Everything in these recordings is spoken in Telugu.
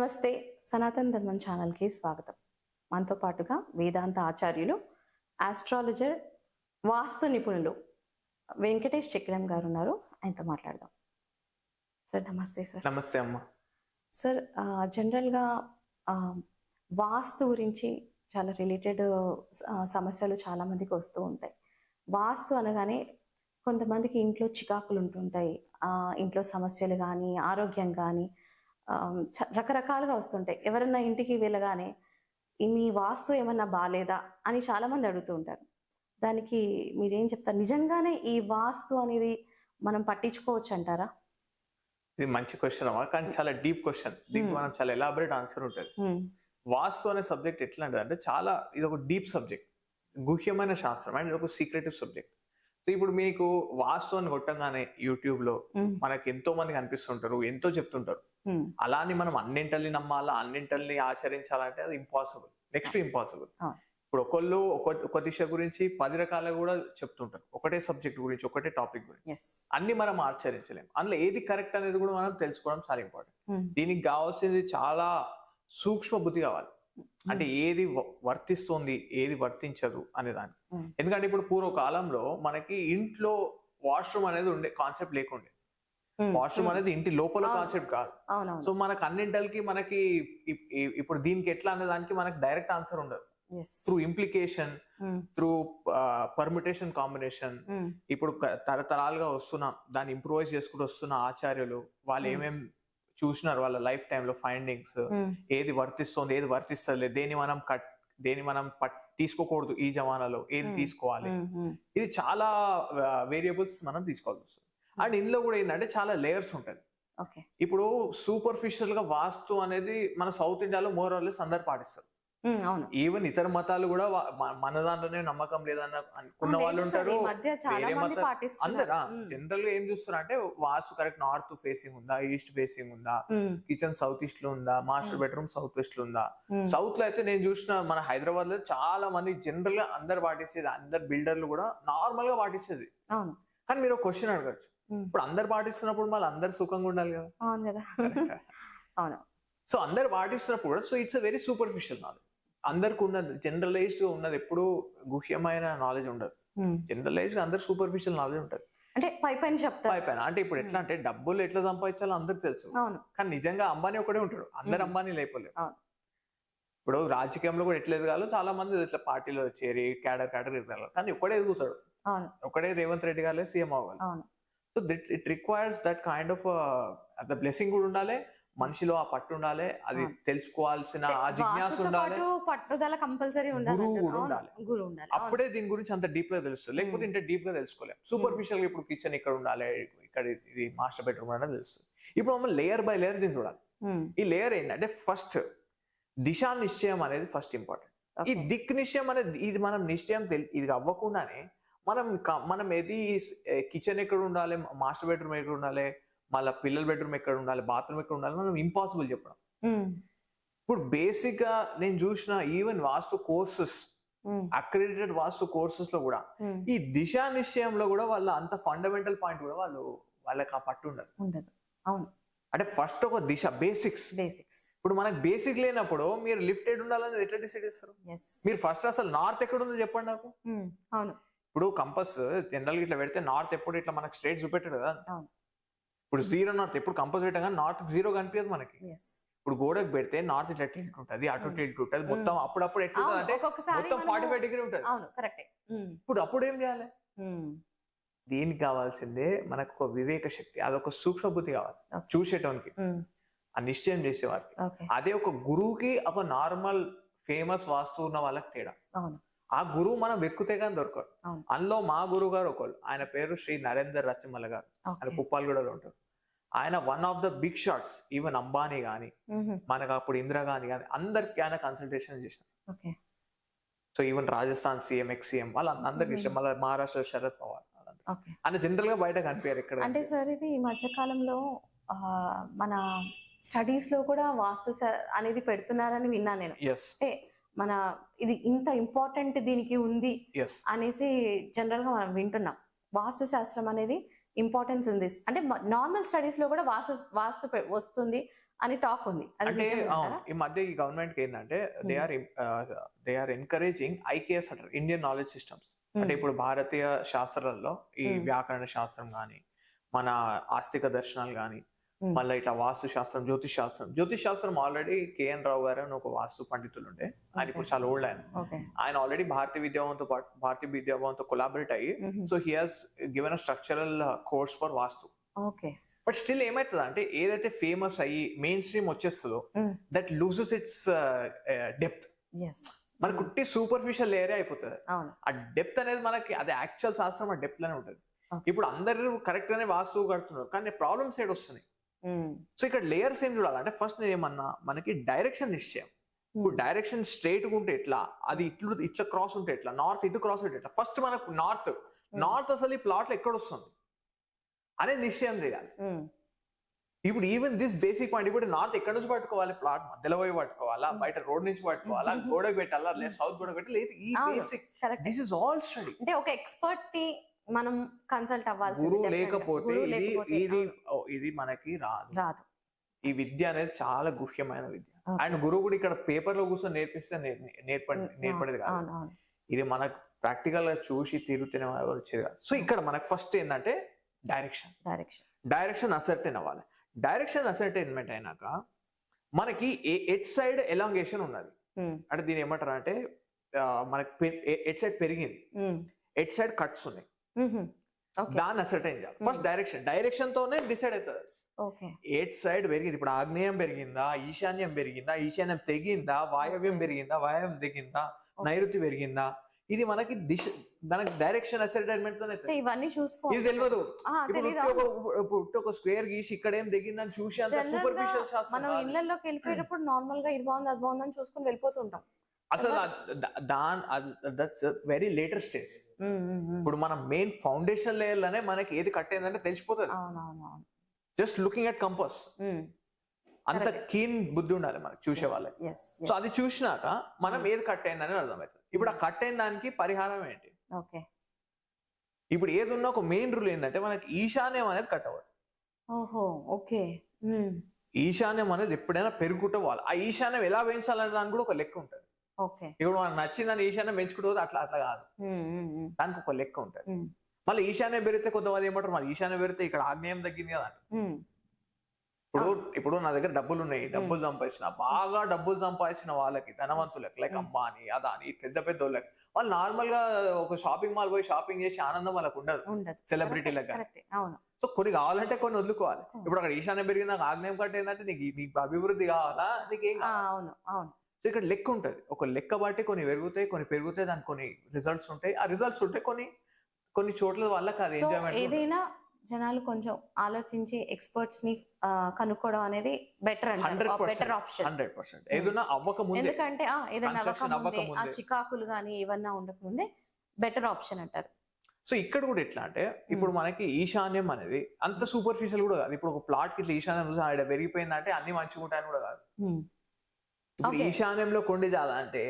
నమస్తే, సనాతన ధర్మం ఛానల్కి స్వాగతం. మనతో పాటుగా వేదాంత ఆచార్యులు, ఆస్ట్రాలజర్, వాస్తు నిపుణులు వెంకటేష్ చక్రం గారు ఉన్నారు. ఆయనతో మాట్లాడదాం. సార్ నమస్తే. సార్ నమస్తే అమ్మ. సార్, జనరల్గా వాస్తు గురించి చాలా రిలేటెడ్ సమస్యలు చాలా మందికి వస్తూ ఉంటాయి. వాస్తు అనగానే కొంతమందికి ఇంట్లో చికాకులు ఉంటుంటాయి, ఇంట్లో సమస్యలు కానీ ఆరోగ్యం కానీ రకరకాలుగా వస్తుంటాయి. ఎవరన్నా ఇంటికి వెళ్ళగానే మీ వాస్తు ఏమన్నా బాగాలేదా అని చాలా మంది అడుగుతూ ఉంటారు. దానికి మీరేం చెప్తారు? నిజంగానే ఈ వాస్తు అనేది మనం పట్టించుకోవచ్చు అంటారా? ఇది మంచి క్వశ్చన్ అమ్మా, కానీ చాలా డీప్ క్వశ్చన్. దీనికి మనం చాలా ఎలాబరేట్ ఆన్సర్ ఉంటుంది. వాస్తు అనే సబ్జెక్ట్ ఎట్లా అంటే చాలా ఇది ఒక డీప్ సబ్జెక్ట్, గుహ్యమైన శాస్త్రం అండ్ ఒక సీక్రెటివ్ సబ్జెక్ట్. సో ఇప్పుడు మీకు వాస్తు అని కొట్టంగానే యూట్యూబ్ లో మనకి ఎంతో మంది కనిపిస్తుంటారు, ఎంతో చెప్తుంటారు. అలాని మనం అన్నింటిని నమ్మాలా, అన్నింటిని ఆచరించాలంటే అది ఇంపాసిబుల్, నెక్స్ట్ ఇంపాసిబుల్. ఇప్పుడు ఒకళ్ళు ఒక దిశ గురించి 10 రకాలుగా కూడా చెప్తుంటారు, ఒకటే సబ్జెక్ట్ గురించి, ఒకటే టాపిక్ గురించి. అన్ని మనం ఆచరించలేము. అందులో ఏది కరెక్ట్ అనేది కూడా మనం తెలుసుకోవడం చాలా ఇంపార్టెంట్. దీనికి కావాల్సింది చాలా సూక్ష్మ బుద్ధి కావాలి. అంటే ఏది వర్తిస్తుంది, ఏది వర్తించదు అనే దాన్ని. ఎందుకంటే ఇప్పుడు పూర్వకాలంలో మనకి ఇంట్లో వాష్రూమ్ అనేది ఉండే కాన్సెప్ట్ లేకుండే. వాష్రూమ్ అనేది ఇంటి లోపల కాన్సెప్ట్ కాదు. సో మనకు అన్నింటికి మనకి ఇప్పుడు దీనికి ఎట్లా అనే దానికి మనకి డైరెక్ట్ ఆన్సర్ ఉండదు. Through implication, through permutation, combination. ఇప్పుడు తరతరాలుగా వస్తున్న దాన్ని ఇంప్రూవైజ్ చేసుకుంటూ వస్తున్న ఆచార్యులు వాళ్ళు ఏమేం చూసినారు వాళ్ళ లైఫ్ టైమ్ లో ఫైండింగ్స్, ఏది వర్తిస్తుంది, ఏది వర్తిస్తలేదు, దేని మనం తీసుకోకూడదు, ఈ జమానాలో ఏది తీసుకోవాలి, ఇది చాలా వేరియబుల్స్ మనం తీసుకోవాల్సి వస్తుంది. అండ్ ఇందులో కూడా ఏంటంటే చాలా లేయర్స్ ఉంటుంది. ఇప్పుడు సూపర్ఫిషియల్ గా వాస్తు అనేది మన సౌత్ ఇండియాలో మోర్ ఆర్ లెస్ అందరు పాటిస్తారు. ఈవెన్ ఇతర మతాలు కూడా మన దాంట్లోనే నమ్మకం లేదన్న అనుకున్న వాళ్ళు ఉంటారు. అందరా జనరల్ గా ఏం చూస్తున్నారు అంటే వాస్తు కరెక్ట్ నార్త్ ఫేసింగ్ ఉందా, ఈస్ట్ ఫేసింగ్ ఉందా, కిచెన్ సౌత్ ఈస్ట్ లో ఉందా, మాస్టర్ బెడ్రూమ్ సౌత్ వెస్ట్ లో ఉందా. సౌత్ లో అయితే నేను చూసిన మన హైదరాబాద్ లో చాలా మంది జనరల్ గా అందరు పాటించేది, అందరు బిల్డర్లు కూడా నార్మల్ గా పాటించేది. కానీ మీరు ఒక క్వశ్చన్ అడగచ్చు, ఇప్పుడు అందరు పాటిస్తున్నప్పుడు మళ్ళీ అందరు సుఖంగా ఉండాలి కదా. సో అందరు పాటిస్తున్నప్పుడు కూడా so it's a very superficial knowledge. అందరికి ఉన్నది జనరలైజ్డ్ గా ఉన్నది, ఎప్పుడు గుహ్యమైన నాలెడ్జ్ ఉండదు. జనరలైజ్డ్ అందరు సూపర్ఫిషియల్ నాలెడ్జ్ ఉంటుంది. అంటే పైపైన అంటే ఇప్పుడు ఎట్లా అంటే డబ్బులు ఎట్లా సంపాదించాలో అందరికి తెలుసు, కానీ నిజంగా అంబానీ ఒకటే ఉంటాడు, అందరు అంబానీ లేకపోలేదు. ఇప్పుడు రాజకీయంలో కూడా ఎట్లా ఎదగాలో చాలా మంది ఇట్లా పార్టీలో చేరి క్యాడర్ ఎదగాలి, కానీ ఒకడే ఎదుగుతాడు, ఒకడే రేవంత్ రెడ్డి గారే సీఎం అవ్వాలి. So it requires that kind of the blessing కూడా ఉండాలి, మనిషిలో ఆ పట్టు ఉండాలి, అది తెలుసుకోవాల్సిన ఆ జిజ్ఞాస ఉండాలి, పట్టుదల కంపల్సరీ ఉండాలి, గురువు ఉండాలి. అప్పుడే దీని గురించి అంత డీప్ గా తెలుస్తుంది, లేకపోతే ఇంత డీప్ గా తెలుసుకోలేము. సూపర్ఫిషియల్ గా ఇప్పుడు కిచెన్ ఇక్కడ ఉండాలి, ఇక్కడ ఇది మాస్టర్ బెడ్రూమ్ అనేది తెలుస్తుంది. ఇప్పుడు మనం లేయర్ బై లేయర్ దీన్ని చూడాలి. ఈ లేయర్ ఏంటంటే ఫస్ట్ దిశా నిశ్చయం అనేది ఫస్ట్ ఇంపార్టెంట్. ఈ దిక్ నిశ్చయం అనేది ఇది మనం నిశ్చయం ఇది అవ్వకుండానే మనం ఏది కిచెన్ ఎక్కడ ఉండాలి, మాస్టర్ బెడ్రూమ్ ఎక్కడ ఉండాలి, మళ్ళీ పిల్లల బెడ్రూమ్ ఎక్కడ ఉండాలి, బాత్రూమ్ ఎక్కడ ఉండాలి, మనం ఇంపాసిబుల్ చెప్పడం. ఇప్పుడు బేసిక్ గా నేను చూసిన ఈవెన్ వాస్తు కోర్సెస్, అక్రెడిటెడ్ వాస్తు కోర్సెస్ లో కూడా ఈ దిశా నిశ్చయంలో కూడా వాళ్ళ అంత ఫండమెంటల్ పాయింట్ కూడా వాళ్ళకి ఆ పట్టు ఉండదు. అవును, అంటే ఫస్ట్ ఒక దిశ బేసిక్స్. ఇప్పుడు మనకు బేసిక్ లేనప్పుడు మీరు లిఫ్ట్ ఎడ్ ఉండాలని ఎట్లా డిసైడ్ చేస్తారు? మీరు ఫస్ట్ అసలు నార్త్ ఎక్కడ ఉందో చెప్పండి నాకు. అవును, ఇప్పుడు కంపస్ జనరల్ ఇట్లా పెడితే నార్త్ ఎప్పుడు ఇట్లా మనకు స్ట్రేట్ చూపెట్టాడు కదా. ఇప్పుడు 0 నార్త్ ఎప్పుడు కంపస్ పెట్టగా నార్త్ 0 కనిపించదు మనకి. ఇప్పుడు గోడకు పెడితే నార్త్ ఇట్లా టిల్ట్ ఉంటుంది, అటు టిల్ట్ ఉంటుంది, మొత్తం అప్పుడప్పుడు ఎట్లా అంటే మొత్తం 45 డిగ్రీ ఉంటుంది. అప్పుడు ఏం చేయాలి? దీనికి కావాల్సిందే మనకు ఒక వివేక శక్తి, అదొక సూక్ష్మ బుద్ధి కావాలి చూసేటోనికి, ఆ నిశ్చయం చేసేవారికి. అదే ఒక గురువుకి ఒక నార్మల్ ఫేమస్ వాస్తు ఉన్న వాళ్ళకి తేడా. ఆ గురువు మనం వెతుకుతే కానీ దొరకరు. అందులో మా గురువు గారు ఒకళ్ళు, ఆయన పేరు శ్రీ నరేందర్ రచమల్ల గారు, ఆయన కుప్పాలగూడలో ఉంటారు. ఆయన one of the big shots. Even Ambani గానీ, మనకు అప్పుడు ఇందిరాగాంధీ గానీ అందరికి ఆయన కన్సల్టేషన్ చేసిన. So even Rajasthan CM, ex CM వాళ్ళందరికి ఇష్టం. మళ్ళీ మహారాష్ట్ర శరద్ పవార్ ఆయన జనరల్ గా బయట కనిపించారు ఇక్కడ. అంటే సార్ ఇది ఈ మధ్య కాలంలో మన స్టడీస్ లో కూడా వాస్తు అనేది పెడుతున్నారని విన్నా నేను. మన ఇది ఇంత ఇంపార్టెంట్ దీనికి ఉంది అనేసి జనరల్ గా మనం వింటున్నాం. వాస్తు శాస్త్రం అనేది ఇంపార్టెన్స్ ఉంది అంటే నార్మల్ స్టడీస్ లో కూడా వాస్తు వస్తుంది, అని టాక్ ఉంది. అది అంటే నిజమేనంటారా? ఈ మధ్య ఈ గవర్నమెంట్ కి ఏంటంటే దే ఆర్ ఎన్కరేజింగ్ ఐకేఎస్ అంటారు, ఇండియన్ నాలెడ్జ్ సిస్టమ్స్. అంటే ఇప్పుడు భారతీయ శాస్త్రాలలో ఈ వ్యాకరణ శాస్త్రం కానీ, మన ఆస్తిక దర్శనాలు కానీ, మళ్ళీ ఇట్లా వాస్తు శాస్త్రం, జ్యోతిష్ శాస్త్రం ఆల్రెడీ కేఎన్ రావు గారు అని ఒక వాస్తు పండితులు ఉండే, ఆయన ఇప్పుడు చాలా ఓల్డ్ ఆయన ఆల్రెడీ భారతీయ విద్యాభవన్తో కొలాబరేట్ అయ్యి, so he has given a structural course for vastu. But still ఏమైతుంది అంటే ఏదైతే ఫేమస్ అయ్యి మెయిన్ స్ట్రీమ్ వచ్చేస్తుందో దట్ లూజెస్ ఇట్స్ డెప్త్. మనకు కుట్టి సూపర్ఫిషియల్ లేయరే అయిపోతుంది. ఆ డెప్త్ అనేది మనకి అది యాక్చువల్ శాస్త్రం ఆ డెప్త్ లోనే ఉంటుంది. ఇప్పుడు అందరూ కరెక్ట్ గానే వాస్తువు కడుతున్నారు, కానీ ప్రాబ్లమ్స్ ఏడు వస్తున్నాయి. సో ఇక్కడ లేయర్స్ ఏం చూడాలంటే ఫస్ట్ నేను ఏమన్నా మనకి డైరెక్షన్ నిశ్చయం. ఇప్పుడు డైరెక్షన్ స్ట్రైట్ గా ఉంటే ఎట్లా, అది ఇట్లా క్రాస్ ఉంటే ఎట్లా, నార్త్ ఇటు క్రాస్ ఉంటే ఎట్లా, ఫస్ట్ మనకు నార్త్ అసలు ఈ ప్లాట్ లో ఎక్కడ వస్తుంది అనేది నిశ్చయం చేయాలి. ఇప్పుడు ఈవెన్ దిస్ బేసిక్ పాయింట్, ఇప్పుడు నార్త్ ఎక్కడ నుంచి పట్టుకోవాలి, ప్లాట్ మధ్యలో పోయి పట్టుకోవాలా, బయట రోడ్ నుంచి పట్టుకోవాలా, గోడకు పెట్టాలా, లేదా సౌత్ గోడకు పెట్టాలి, ఈ basic this is all study. అంటే ఒక ఎక్స్పర్ట్ ని మనం కన్సల్ట్ అవ్వాల్సి, గురువు లేకపోతే ఇది మనకి రాదు. ఈ విద్య అనేది చాలా గుహ్యమైన విద్య. అండ్ గురువు కూడా ఇక్కడ పేపర్ లో కూర్చొని నేర్పిస్తే నేర్పడేది కాదు, ఇది మనకు ప్రాక్టికల్ గా చూసి తిరుగుతూనే వచ్చేది కాదు. సో ఇక్కడ మనకు ఫస్ట్ ఏంటంటే డైరెక్షన్ అసర్టైన్ అవ్వాలి. డైరెక్షన్ అసర్టైన్మెంట్ అయినాక మనకి ఎట్ సైడ్ ఎలాంగేషన్ ఉన్నది, అంటే దీని ఏమంటారు అంటే మనకి ఎట్ సైడ్ పెరిగింది, ఎట్ సైడ్ కట్స్ ఉన్నాయి, దాన్ని అసర్టైన్ చేయాలి. ఫస్ట్ డైరెక్షన్ తోనే డిసైడ్ అవుతుంది. ఎట్ సైడ్ పెరిగింది, ఇప్పుడు ఆగ్నేయం పెరిగిందా, ఈశాన్యం పెరిగిందా, ఈశాన్యం తెగిందా, వాయవ్యం పెరిగిందా, వాయవ్యం తెగిందా, నైరుతి పెరిగిందా, ఇది మనకి డైరెక్షన్ అసర్టైన్మెంట్ తోనే ఇవన్నీ చూసుకోవాలి. ఇది తెలియదు. ఒక స్క్వేర్ గీసి ఇక్కడ ఏం దిగిందని చూసి అంత సూపర్ఫిషియల్ శాస్త్రం. మనం ఇళ్లలోకి వెళ్ళిపోయేటప్పుడు నార్మల్ గా ఇది బాగుంది అది బాగుందని చూసుకుని వెళ్ళిపోతుంటాం. అసలు దట్స్ వెరీ లేటర్ స్టేజ్. ఇప్పుడు మనం మెయిన్ ఫౌండేషన్ లేయర్ లోనే మనకి ఏది కట్టేందంటే తెలిసిపోతుంది, జస్ట్ లుకింగ్ అట్ కంపాస్. అంత కీన్ బుద్ధి ఉండాలి మనకి చూసే వాళ్ళకి. సో అది చూసినాక మనం ఏది కట్ అయిందని అర్థమవుతుంది. ఇప్పుడు ఆ కట్ అయిన దానికి పరిహారం ఏంటి? ఇప్పుడు ఏది ఉన్నా ఒక మెయిన్ రూల్ ఏంటంటే మనకి ఈశాన్యం అనేది కట్ అవ్వదు. ఈశాన్యం అనేది ఎప్పుడైనా పెరుగుకుంటూ పోవాలి. ఆ ఈశాన్యం ఎలా పెంచాలనే దానికి కూడా ఒక లెక్క ఉంటుంది. ఇప్పుడు మనకు నచ్చిందని ఈశాన్యం పెంచుకుంటూ అట్లా కాదు, దానికి ఒక లెక్క ఉంటుంది. మళ్ళీ ఈశాన్యం పెరిగితే కొంతమంది ఏమంటారు, మరి ఈశాన్యం పెరిగితే ఇక్కడ ఆగ్నేయం తగ్గింది కదా. ఇప్పుడు నా దగ్గర డబ్బులు ఉన్నాయి, బాగా డబ్బులు సంపాదించిన వాళ్ళకి, ధనవంతులకి, లైక్ అంబానీ, అదాని, పెద్ద వాళ్ళకి, వాళ్ళు నార్మల్ గా ఒక షాపింగ్ మాల్ పోయి షాపింగ్ చేసి ఆనందం వాళ్ళకి ఉండదు, సెలబ్రిటీలకు. సో కొన్ని కావాలంటే కొన్ని వదులుకోవాలి. ఇప్పుడు అక్కడ ఈశాన్యం పెరిగింది, నాకు ఆగ్నేయం కట్ట ఏంటంటే నీకు అభివృద్ధి కావాలా, నీకేం కావాలి. సో ఇక్కడ లెక్క ఉంటుంది, ఒక లెక్క బట్టి కొన్ని పెరుగుతాయి, కొన్ని పెరుగుతాయి, దానికి కొన్ని రిజల్ట్స్ ఉంటాయి. ఆ రిజల్ట్స్ ఉంటే కొన్ని చోట్ల వాళ్ళకి అది ఎంజాయ్మెంట్. ఏదైనా జనాలు కొంచెం ఆలోచించి ఎక్స్పర్ట్స్ ని కనుక్కోవడం అనేది బెటర్ అంటారు, బెటర్ ఆప్షన్. 100%. ఏదైనా అవ్వకముందే, ఎందుకంటే ఏదైనా అవ్వకముందే, ఆ చికాకులు కానీ ఏమన్నా ఉండకముందే బెటర్ ఆప్షన్ అంటారు. సో ఇక్కడ కూడా ఎట్లా అంటే ఇప్పుడు మనకి ఈశాన్యం అనేది అంత సూపర్ఫిషియల్ కూడా కాదు. ఇప్పుడు ఒక ప్లాట్ కి ఇట్లా ఈశాన్యం చూసి ఆడ పెరిగిపోయిందంటే అన్ని మంచిగా ఉంటాయని కూడా కాదు. ఇప్పుడు ఈశాన్యంలో కొండి చాలంటే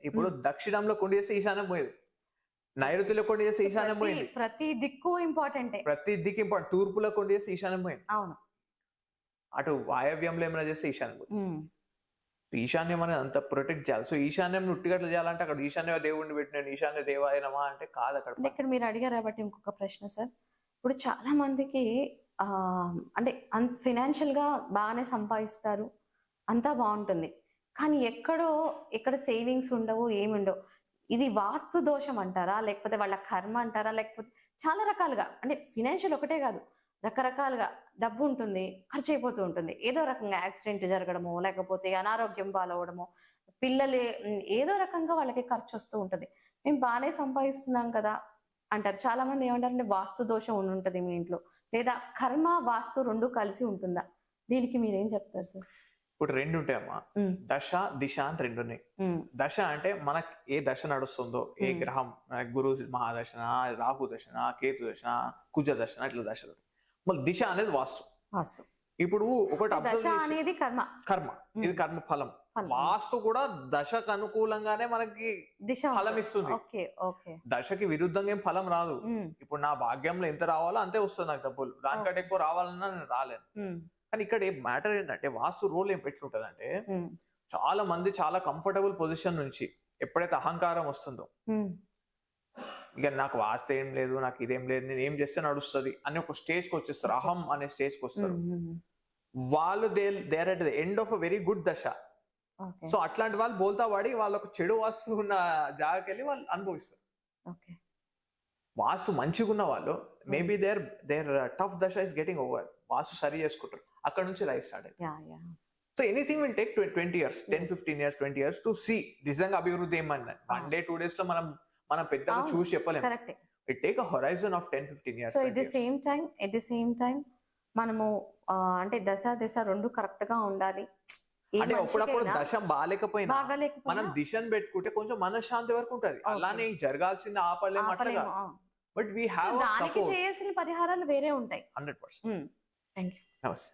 ఇప్పుడు దక్షిణంలో కొండి చేస్తే ఈశాన్యం పోయేది, నైరుతిలో కొండి చేస్తే ఈశాన్యం పోయింది. ప్రతి దిక్కు ఇంపార్టెంట్. తూర్పులో కొండి చేస్తే ఈశాన్యం పోయింది, అటు వాయవ్యంలో ఏమైనా చేస్తే ఈశాన్యం పోయింది. ఈశాన్యం అనేది అంత ప్రొటెక్ట్ చేయాలి. సో ఈశాన్యం ఉట్టిగట్లు చేయాలంటే అక్కడ ఈశాన్య దేవుడిని పెట్టినాడు, ఈశాన్య దేవాయనమా అంటే కాదు. అక్కడ ఇక్కడ మీరు అడిగారు కాబట్టి ఇంకొక ప్రశ్న సార్. ఇప్పుడు చాలా మందికి అంటే ఫినాన్షియల్ గా బాగానే సంపాదిస్తారు, అంతా బాగుంటుంది, కానీ ఎక్కడ సేవింగ్స్ ఉండవు, ఏమి ఉండవు. ఇది వాస్తు దోషం అంటారా, లేకపోతే వాళ్ళ కర్మ అంటారా, లేకపోతే చాలా రకాలుగా, అంటే ఫినాన్షియల్ ఒకటే కాదు, రకరకాలుగా డబ్బు ఉంటుంది, ఖర్చు అయిపోతూ ఉంటుంది, ఏదో రకంగా యాక్సిడెంట్ జరగడమో, లేకపోతే అనారోగ్యం పాలవడమో, పిల్లలు ఏదో రకంగా వాళ్ళకి ఖర్చు వస్తూ ఉంటుంది. మేము బాగానే సంపాదిస్తున్నాం కదా అంటారు. చాలా మంది ఏమంటారంటే వాస్తు దోషం ఉంటుంది మీ ఇంట్లో, లేదా కర్మ వాస్తు రెండు కలిసి ఉంటుందా? దీనికి మీరేం చెప్తారు సార్? ఇప్పుడు రెండు ఉంటాయమ్మా, దశ దిశ అని రెండు ఉన్నాయి. దశ అంటే మనకి ఏ దశ నడుస్తుందో, ఏ గ్రహం, గురు మహాదశన, రాహు దశన, కేతు దశన, కుజ దశన, ఇట్లా దశలు. మళ్ళీ దిశ అనేది వాస్తు. ఇప్పుడు ఒకటి అనేది కర్మ, ఇది కర్మ ఫలం. వాస్తు కూడా దశకు అనుకూలంగానే మనకి ఫలం ఇస్తుంది. దశకి విరుద్ధంగా ఏం ఫలం రాదు. ఇప్పుడు నా భాగ్యంలో ఎంత రావాలో అంతే వస్తుంది నాకు డబ్బులు, దానికంటే ఎక్కువ రావాలన్నా నేను రాలేను. కానీ ఇక్కడ మ్యాటర్ ఏంటంటే వాస్తు రోల్ ఏం పెట్టుంటది అంటే చాలా మంది చాలా కంఫర్టబుల్ పొజిషన్ నుంచి ఎప్పుడైతే అహంకారం వస్తుందో ఇక నాకు వాస్తు ఏం లేదు, నాకు ఇదేం లేదు, నేను ఏం చేస్తే నడుస్తుంది అని ఒక స్టేజ్ కి వచ్చేస్తారు, అహం అనే స్టేజ్ కి వస్తారు. వాళ్ళు there at the end of a very good దశ. సో అట్లాంటి వాళ్ళు బోల్తా పడి వాళ్ళకు చెడు వాస్తు ఉన్న జాగాకి వెళ్ళి వాళ్ళు అనుభవిస్తారు. వాస్తు మంచిగా ఉన్న వాళ్ళు మేబీ దేర్ టఫ్ దశ ఇస్ గెటింగ్ ఓవర్, వాస్తు సరి చేసుకుంటారు, అక్కడ నుంచి లైఫ్ స్టార్ట్ అయింది. So anything will take 20 years, 10-15 years, 20 years to see నిజంగా అభివృద్ధి ఏమన్నా. 1 day 2 days లో మనం పెద్దగా చూసి చెప్పలేము. It take a horizon of 10-15 years. So at the same time మనము అంటే దశ రెండు కరెక్ట్ గా ఉండాలి. అంటే అప్పుడప్పుడు దశ బాగాలేకపోయినా మనం దిశను పెట్టుకుంటే కొంచెం మనశ్శాంతి వరకు ఉంటది. అలానే జరగాల్సింది ఆపలేము అట్లా. బట్ వీ హ్యావ్ దానికి చేయాల్సిన పరిహారాలు వేరే ఉంటాయి. 100%. Thank you. నమస్తే.